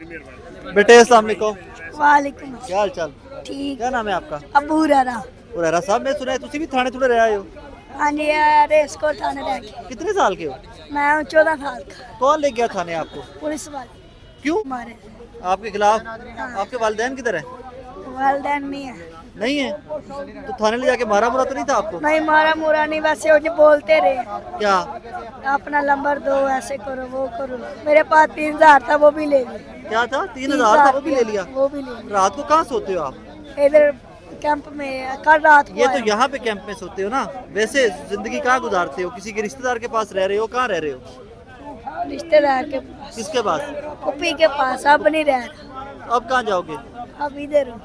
बेटे अस्सलाम वालेकुम। वालेकुम क्या हाल चाल? ठीक। क्या नाम है आपका? अबू रारा। हुरैरा साहब, मैं सुना है तुसी भी थाने थोड़े रहे आए हो। हाँ जी, रेस को थाने रह गए। कितने साल के हो? मैं हूँ 14 साल का। कौन ले गया थाने आपको? पुलिस वाले क्यों? मारे। आपके खिलाफ? आपके वालिदैन किधर है? वालदैन नहीं है। नहीं है तो थाने ले जाके मारा मुरा तो नहीं था आपको? नहीं मारा मुरा नहीं, वैसे वो जो बोलते रहे क्या? अपना नंबर दो, ऐसे करो वो करो। मेरे पास 3000 था, वो भी ले लिया। क्या था? 3000 था, वो भी ले लिया? वो भी ले लिया। रात को कहाँ सोते हो आप? इधर कैंप में कल रात को ये तो आया। यहाँ पे कैंप में सोते हो ना। वैसे जिंदगी कहाँ गुजारते हो? किसी के रिश्तेदार के पास रह रहे हो? कहाँ रह रहे हो? रिश्तेदार के पास, किसके पास? पुप्पी के पास। अब नहीं रह रहा, अब कहाँ जाओगे? अब इधर हूँ।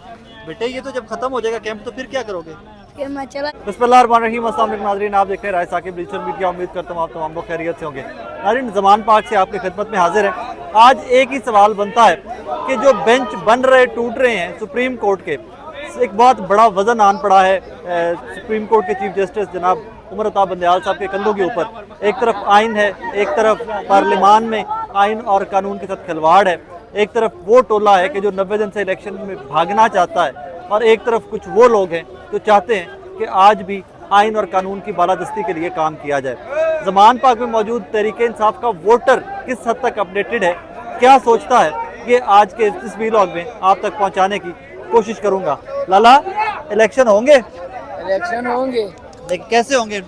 बेटे ये तो जब खत्म हो जाएगा कैंप तो फिर क्या करोगे? फिर मैं चला। बिस्मिल्लाहिर्रहमानिर्रहीम। अस्सलाम वालेकुम नाज़रीन, आप देख रहे हैं राय साकिब डिजिटल मीडिया। उम्मीद करता हूँ आप तमाम लोग खैरियत से होंगे। नाज़रीन, ज़मान पाक से आपकी खिदमत में हाजिर है। आज एक ही सवाल बनता है कि जो बेंच बन रहे टूट रहे हैं सुप्रीम कोर्ट के, एक बहुत बड़ा वजन आन पड़ा है सुप्रीम कोर्ट के चीफ जस्टिस जनाब उमर अता बंदयाल साहब के कंधों के ऊपर। एक तरफ आइन है, एक तरफ पार्लियामान में आइन और कानून के साथ खिलवाड़ है, एक तरफ वो टोला है कि जो 90 दिन से इलेक्शन में भागना चाहता है, और एक तरफ कुछ वो लोग हैं जो चाहते हैं कि आज भी आइन और कानून की बालादस्ती के लिए काम किया जाए। ज़मान पाक में मौजूद तहरीके इंसाफ का वोटर किस हद तक अपडेटेड है, क्या सोचता है, ये आज के इस वीलॉग में आप तक पहुंचाने की कोशिश करूंगा। लाला, इलेक्शन होंगे? इलेक्शन होंगे। लेकिन कैसे होंगे?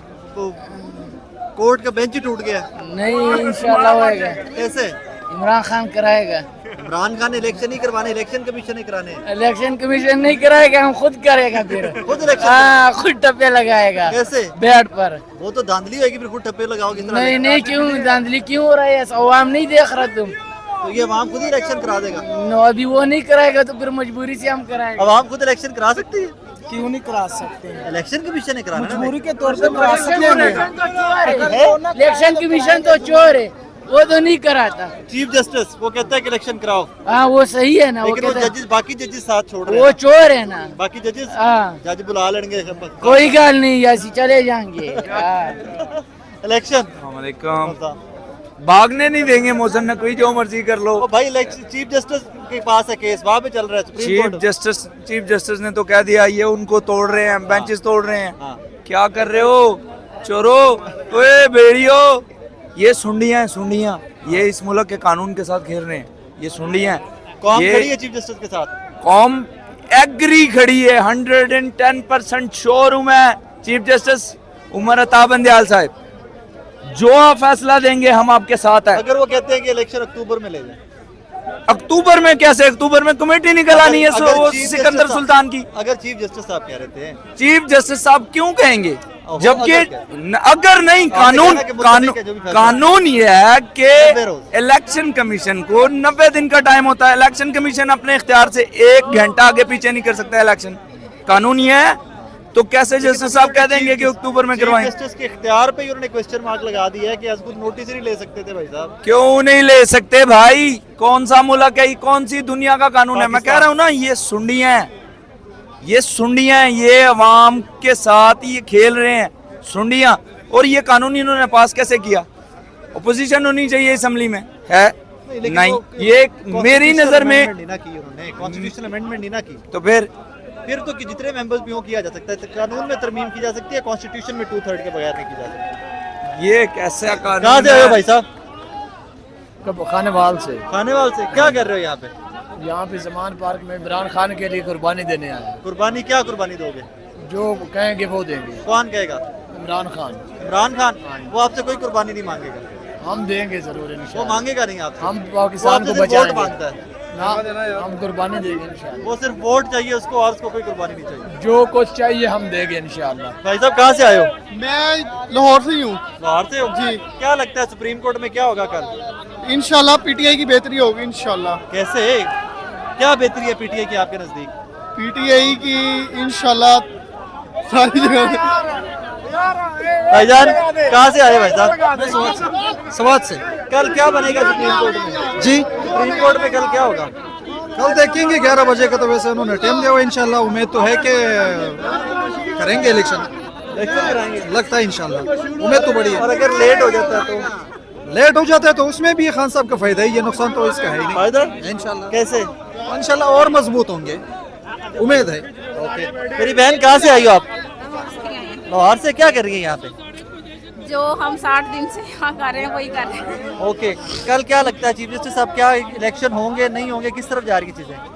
कोर्ट का बेंच ही टूट गया। नहीं, इंशाल्लाह होएगा। कैसे? इमरान खान कराएगा। इमरान खान इलेक्शन ही करवाने, इलेक्शन कमीशन ही कराने हैं। इलेक्शन कमीशन नहीं कराएगा, हम खुद करेगा फिर। खुद इलेक्शन? हाँ, खुद टप्पे लगाएगा। कैसे? बैट पर। वो तो धांधली होगी, फिर खुद ठप्पे लगाओगे। नहीं नहीं, क्यों धांधली क्यों हो रहा है? अवाम नहीं देख रहा तुम? तो ये अवाम खुद ही इलेक्शन करा देगा। नो, अभी वो नहीं कराएगा तो फिर मजबूरी से हम कराएंगे। अवाम खुद इलेक्शन करा सकती है? क्यों नहीं करा सकते? इलेक्शन कमीशन है कराना। मजबूरी के तौर पे करा सकते हैं। इलेक्शन कमीशन तो चोर है, वो तो नहीं कराता। चीफ जस्टिस वो कहता है कि इलेक्शन कराओ, हाँ वो सही है ना। लेकिन वो कहता है- जजेस, बाकी जजेस साथ छोड़ रहे वो हैं। चोर है ना। बाकी जजेस, हाँ, जज बुला लेंगे। कोई गल नहीं, ऐसी चले जाएंगे। हाँ। इलेक्शन वालेकुम। भागने नहीं देंगे मौसम में, कोई जो मर्जी कर लो। भाई इलेक्शन चीफ जस्टिस के पास है केस, वहाँ पे चल रहा है सुप्रीम कोर्ट। चीफ जस्टिस ने तो कह दिया ये उनको तोड़ रहे हैं, बेंचेस तोड़ रहे हैं। हाँ। क्या कर रहे हो चोरो, ओए भेड़ियो? ये सुंडियां हैं, सुंडियां। ये इस मुल्क के कानून के साथ खेल रहे हैं, ये सुंडियां हैं। कौन ये खड़ी है चीफ जस्टिस के साथ? कौम एग्री खड़ी है, 110% श्योर हूं मैं। चीफ जस्टिस उमर अता बंदयाल साहब जो आप फैसला देंगे हम आपके साथ हैं। अगर वो कहते हैं कि इलेक्शन अक्टूबर में ले जाए? अक्टूबर में कैसे? अक्टूबर में कमेटी निकल आनी है वो सिकंदर सुल्तान की। अगर चीफ जस्टिस साहब कह रहे थे, चीफ जस्टिस साहब क्यों कहेंगे? ओहो, जबकि अगर अगर नहीं, कानून ये है कि इलेक्शन कमीशन को 90 दिन का टाइम होता है। इलेक्शन कमीशन अपने इख्तियार से 1 घंटा आगे पीछे नहीं कर सकता इलेक्शन, कानून ये है। तो कैसे जस्टिस साहब कह देंगे कि अक्टूबर में करवाएं? जस्टिस के इख्तियार पे ही उन्होंने क्वेश्चन मार्क लगा दिया है कि आज कुछ नोटिस ही नहीं ले सकते थे भाई साहब। क्यों नहीं ले सकते भाई? कौन सा मुल्क है, कौन सी दुनिया का कानून है? मैं कह रहा हूँ ना, ये सुंडियां हैं, ये सुंडियां हैं, ये अवाम के साथ ये खेल रहे हैं, सुंडियां। और ये कानून इन्होंने पास कैसे किया? ओपोजिशन होनी चाहिए असम्बली में, है नहीं। ये मेरी नजर में कॉन्स्टिट्यूशनल अमेंडमेंट नहीं ना की, तो फिर तो कि जितने मेंबर्स भी हो किया जा सकता है। तो कानून में तरमीम की जा सकती है, कॉन्स्टिट्यूशन में 2/3 के बगैर नहीं की जा सकती। ये कैसा कहाँ कानून से आए हो है? भाई साहब? खानेवाल से। खानेवाल से। क्या कर रहे हो यहाँ पे? यहाँ पे ज़मान पार्क में इमरान खान के लिए कुर्बानी देने आए हैं। कुर्बानी? क्या कुर्बानी दोगे? जो कहेंगे वो देंगे। कौन कहेगा? इमरान खान। इमरान खान? वो आपसे कोई कुर्बानी नहीं मांगेगा। हम देंगे जरूर वो इंशाल्लाह। मांगेगा नहीं आपसे। हम वो पाकिस्तान आपसे को सिर्फ वोट बचाएंगे मांगता है। ना, हम कुर्बानी देंगे इंशाल्लाह। वो सिर्फ वोट चाहिए उसको, और उसको कोई कुर्बानी नहीं चाहिए। जो कुछ चाहिए हम देंगे इंशाल्लाह। भाई साहब कहाँ से आए हो? मैं लाहौर से ही हूँ। बाहर से हो जी। क्या लगता है सुप्रीम कोर्ट में क्या होगा कल? इंशाल्लाह पीटीआई की बेहतरी होगी इंशाल्लाह। कैसे? क्या बेहतरी है पीटीआई की आपके नजदीक? पीटीआई की इंशाल्लाह सारी जगह। भाईजान कहाँ से आए भाई साहब? समाज से। कल क्या बनेगा सुप्रीम कोर्ट में? जी, सुप्रीम कोर्ट में कल क्या होगा? कल देखेंगे 11 बजे का, तो वैसे उन्होंने टाइम दिया हुआ। इंशाल्लाह उम्मीद तो है कि करेंगे इलेक्शन, इलेक्शन कराएंगे लगता है इंशाल्लाह, उम्मीद तो बड़ी है। और अगर लेट हो जाता है तो? लेट हो जाता है तो उसमें भी खान साहब का फायदा है, ये नुकसान तो इसका है ही नहीं। फायदा इंशाल्लाह कैसे? इंशाल्लाह और मजबूत होंगे, उम्मीद है। ओके, मेरी बहन कहाँ से आई हो आप? लाहौर से। क्या कर रही है यहाँ पे? जो हम 60 दिन से यहाँ कर रहे हैं वही कर रहे हैं। ओके, कल क्या लगता है चीफ जस्टिस साहब, क्या इलेक्शन होंगे नहीं होंगे, किस तरफ जा रही है चीजें?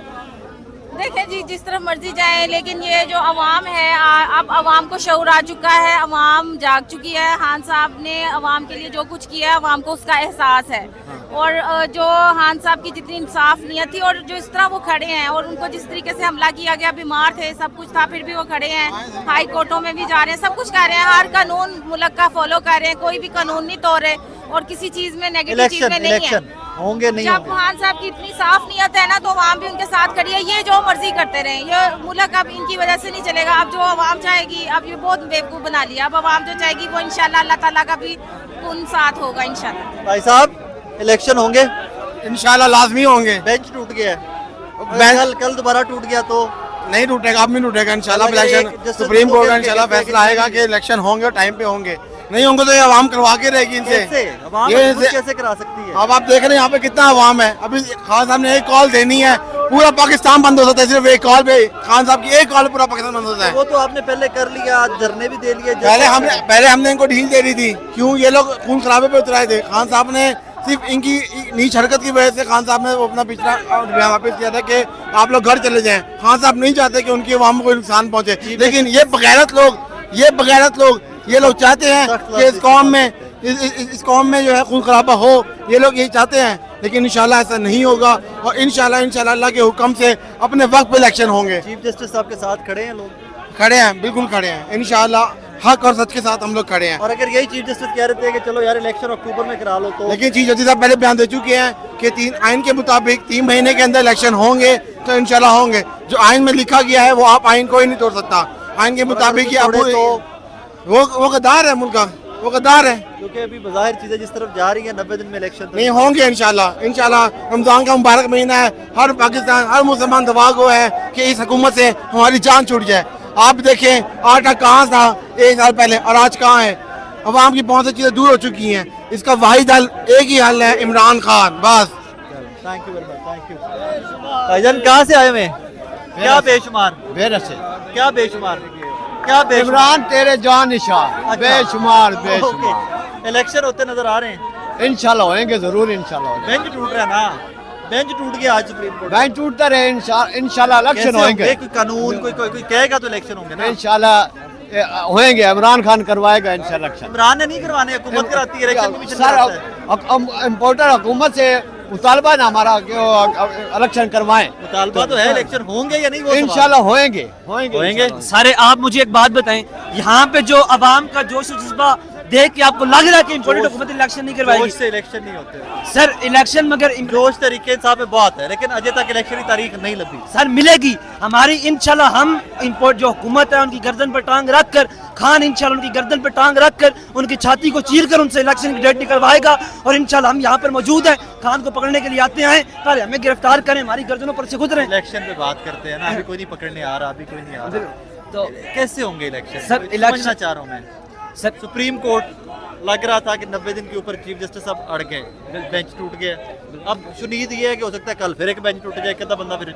देखें जी, जिस तरफ मर्जी जाए, लेकिन ये जो अवाम है, अब अवाम को शऊर आ चुका है, अवाम जाग चुकी है। खान साहब ने अवाम के लिए जो कुछ किया है, अवाम को उसका एहसास है। और जो खान साहब की जितनी इंसाफ नीयत थी और जो इस तरह वो खड़े हैं, और उनको जिस तरीके से हमला किया गया, बीमार थे, सब कुछ था, फिर भी वो खड़े हैं, हाई कोर्टों में भी जा रहे हैं, सब कुछ कर रहे हैं, हर कानून मुल्क का फॉलो कर रहे हैं, कोई भी कानून नहीं तोड़ रहे और किसी चीज में नेगेटिव चीज में नहीं है। इलेक्शन होंगे नहीं जब होंगे? खान साहब की इतनी साफ नियत है ना, तो अवाम भी उनके साथ खड़ी है। ये जो मर्जी करते रहे, ये मुल्क अब इनकी वजह से नहीं चलेगा। अब जो अवाम चाहेगी, अब ये बहुत बेवकूफ बना लिया, अब अवाम जो चाहेगी वो इंशाल्लाह अल्लाह ताला का भी उन साथ होगा इंशाल्लाह। भाई साहब, इलेक्शन होंगे? इंशाल्लाह लाजमी होंगे। बेंच टूट गया बेंच कल दोबारा टूट गया तो नहीं टूटेगा, अब नहीं टूटेगा इंशाल्लाह। अगर एक इलेक्शन जस्टिस सुप्रीम कोर्ट का मुकेश इंशाल्लाह के- फैसला आएगा कि इलेक्शन होंगे और टाइम पे होंगे। नहीं होंगे तो ये आवाम करवा के रहेगी इनसे। कैसे अवाम ये खुद इनसे- कैसे करा सकती है? अब आप देख रहे हैं यहाँ पे कितना आवाम है। अभी खान साहब ने एक कॉल देनी है, पूरा पाकिस्तान बंद हो सकता है सिर्फ एक कॉल पे। खान साहब की एक कॉल पूरा पाकिस्तान बंद होता है। वो तो आपने पहले कर लिया, धरने भी दे लिए। पहले हमने इनको ढील दे दी थी, क्यों ये लोग खून खराबे पे उतराए थे। खान साहब ने सिर्फ इनकी नीच हरकत की वजह से खान साहब ने वो अपना पिछला बयान वापस किया था कि आप लोग घर चले जाएं। खान साहब नहीं चाहते कि उनकी आवाम को नुकसान पहुंचे, लेकिन ये बगैरत लोग ये लोग चाहते हैं कि इस कौम में जो है खून खराबा हो, ये लोग यही चाहते हैं। लेकिन इंशाल्लाह ऐसा नहीं होगा और इंशाल्लाह अल्लाह के हुक्म से अपने वक्त पे इलेक्शन होंगे। चीफ जस्टिस साहब के साथ खड़े हैं लोग? खड़े हैं, बिल्कुल खड़े हैं। इंशाल्लाह हक और सच के साथ हम लोग खड़े हैं। और अगर यही चीफ जस्टिस कह रहे थे कि चलो यार इलेक्शन अक्टूबर में करा लो, तो लेकिन चीफ जस्टिस साहब पहले बयान दे चुके हैं कि आइन के मुताबिक 3 महीने के अंदर इलेक्शन होंगे, तो इंशाल्लाह होंगे। जो आइन में लिखा गया है वो आप आइन को ही नहीं तोड़ सकता। आइन के मुताबिक वो गद्दार है, मुल्क का वो गद्दार है। क्योंकि अभी बाहर चीजें जिस तरफ जा रही है 90 दिन में इलेक्शन नहीं होंगे इंशाल्लाह। रमजान का मुबारक महीना है, हर पाकिस्तान हर मुसलमान दवा को है कि इस हुकूमत से हमारी जान छूट जाए। आप देखें आटा कहाँ था 1 साल पहले और आज कहाँ है। अवाम की बहुत सी चीजें दूर हो चुकी हैं। इसका वाहिद हल एक ही हल है, इमरान खान, बस। Thank you very much, thank you. भाईजान कहाँ से आए हुए? क्या बेशुमार क्या बेशुमार इमरान तेरे जान निशान, अच्छा। बेशुमार ओके, इलेक्शन होते नजर आ रहे हैं? इंशाल्लाह होंगे, जरूर इंशाल्लाह होंगे। बेंच टूट रहा है ना, बेंच टूट गया आज सुप्रीम कोर्ट। बैंक टूटता रहे, इंशाल्लाह इलेक्शन होंगे। कोई कानून कोई कहेगा तो इलेक्शन होंगे ना। इंशाल्लाह होंगे, इमरान खान करवाएगा इंशाल्लाह इलेक्शन। इमरान ने नहीं करवाने, हुकूमत कराती है, इलेक्शन कमीशन कराता है। सर इम्पोर्टर हुकूमत से मुतालबा ना हमारा कि इलेक्शन करवाएं। मुतालबा तो है, इलेक्शन होंगे या नहीं वो सवाल है। इंशाल्लाह होंगे। सारे आप मुझे एक बात बताएं, यहाँ पे जो अवाम का जोश और जज्बा देख के आपको लग रहा है कि इम्पोर्टेंट हुकूमत इलेक्शन नहीं करवाएगी? जोश से इलेक्शन नहीं होते सर, इलेक्शन मगर जोश तरीके साहब में बहुत है, लेकिन अजय तक इलेक्शन की तारीख नहीं लगी। सर मिलेगी हमारी इंशाल्लाह। हम इम्पोर्ट जो हुकूमत है उनकी गर्दन पर टांग रख कर, खान इंशाल्लाह उनकी गर्दन पर टांग रख कर उनकी छाती को चीर कर उनसे इलेक्शन की डेट निकलवाएगा। और इंशाल्लाह हम यहाँ पर मौजूद हैं, खान को पकड़ने के लिए आते हैं, पहले हमें गिरफ्तार करें, हमारी गर्दनों पर से गुजरें। इलेक्शन पे बात करते हैं ना, अभी कोई नहीं पकड़ने आ रहा, अभी कोई नहीं आ रहा, तो कैसे होंगे इलेक्शन? सर, समझना चाह रहा हूँ मैं। सर सुप्रीम कोर्ट लग रहा था कि 90 दिन के ऊपर चीफ जस्टिस अब अड़ गए, बेंच टूट गया। अब शुनीद ये है कि हो सकता है कल फिर एक बेंच टूट जाए, कितना बंदा फिर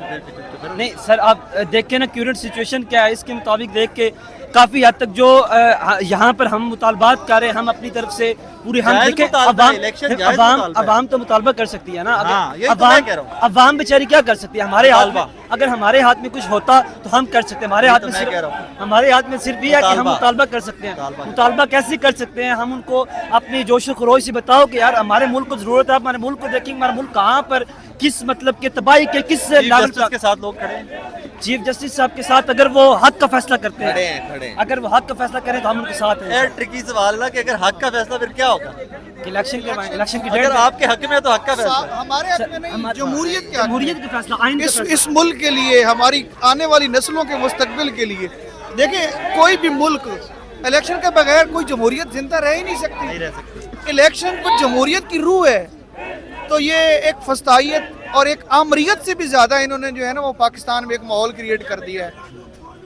नहीं सर, आप देखें ना क्यूरेंट सिचुएशन क्या है, इसके मुताबिक देख के काफ़ी हद तक जो यहाँ पर हम मुतालबात कर रहे हैं, हम अपनी तरफ से पूरे हम जायज़ देखें। मुतालबा है, इलेक्शन जायज़ मुतालबा है। अवाम तो मुतालबा कर सकती है ना। हाँ, यही तो मैं कह रहा हूँ। अवाम बेचारी क्या कर सकती है? हमारे हाथ में, मुतालबा। अगर हमारे हाथ में कुछ होता तो हम कर सकते हैं। हमारे हाथ तो में मैं सिर्फ कह रहा हूँ। हमारे हाथ में सिर्फ ये है कि हम मुतालबा। मुतालबा कर सकते हैं। मुतालबा। मुतालबा कैसे कर सकते हैं? हम उनको अपनी जोश व खरोश से बताओ कि यार हमारे मुल्क को जरूरत है, हमारे मुल्क को देखेंगे, हमारा मुल्क कहाँ पर किस मतलब के तबाही के किस चीफ लेवल जस्टिस के साथ लोग खड़े हैं। चीफ जस्टिस साहब के साथ अगर वो हक का फैसला करते हैं, अगर वो हक का फैसला करें तो हम उनके साथ हैं। यार ट्रिकी सवाल है ना कि अगर हक का फैसला फिर क्या होगा? इलेक्शन करवाएं, इलेक्शन की अगर आपके हक में है तो हक का फैसला। हमारे हक में नहीं, जमहूरियत के हक में। जमहूरियत का फैसला, आइन का फैसला। इस मुल्क के लिए, हमारी आने वाली नस्लों के मुस्तकबिल के लिए। देखिए, कोई भी मुल्क इलेक्शन के बगैर कोई जमहूरियत जिंदा रह ही नहीं सकती। नहीं रह सकती। इलेक्शन तो जमहूरियत की रूह है, तो ये एक फस्तायत और एक आमरीत से भी ज़्यादा इन्होंने जो है ना वो पाकिस्तान में एक माहौल क्रिएट कर दिया है।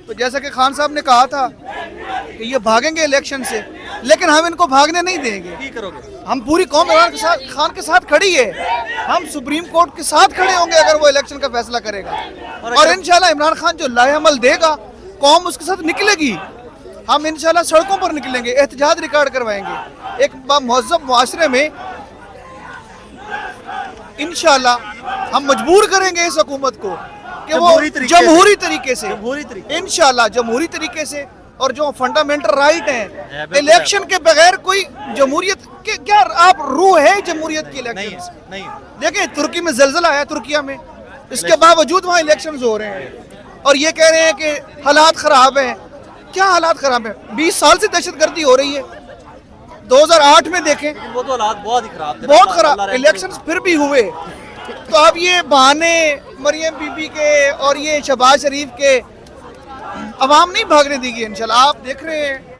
तो जैसा कि खान साहब ने कहा था कि ये भागेंगे इलेक्शन से, लेकिन हम इनको भागने नहीं देंगे। की करोगे? हम पूरी कौम इमरान खान के साथ खड़ी है। हम सुप्रीम कोर्ट के साथ खड़े होंगे अगर वो इलेक्शन का फैसला करेगा, और इंशाल्लाह इमरान खान जो लाएअमल देगा कौम उसके साथ निकलेगी। हम इंशाल्लाह सड़कों पर निकलेंगे, एहतजाज रिकॉर्ड करवाएंगे। एक महज़्ज़ब मुआशरे में इंशाल्लाह हम मजबूर करेंगे इस हुकूमत को कि वो जमहूरी तरीके से इंशाल्लाह जमहूरी तरीके से, और जो फंडामेंटल राइट है इलेक्शन के बगैर कोई जमहूरियत के क्या आप रूह है जमहूरियत की इलेक्शन नहीं। देखिए तुर्की में जलजला आया, तुर्किया में, इसके बावजूद वहाँ इलेक्शंस हो रहे हैं और ये कह रहे हैं कि हालात खराब हैं। क्या हालात खराब है? 20 साल से दहशतगर्दी हो रही है। 2008 में देखें, वो तो हालात बहुत ही खराब थे, बहुत खराब, इलेक्शंस फिर भी हुए। तो अब ये बहाने मरियम बीबी के और ये शहबाज शरीफ के अवाम नहीं भागने देगी इंशाल्लाह। आप देख रहे हैं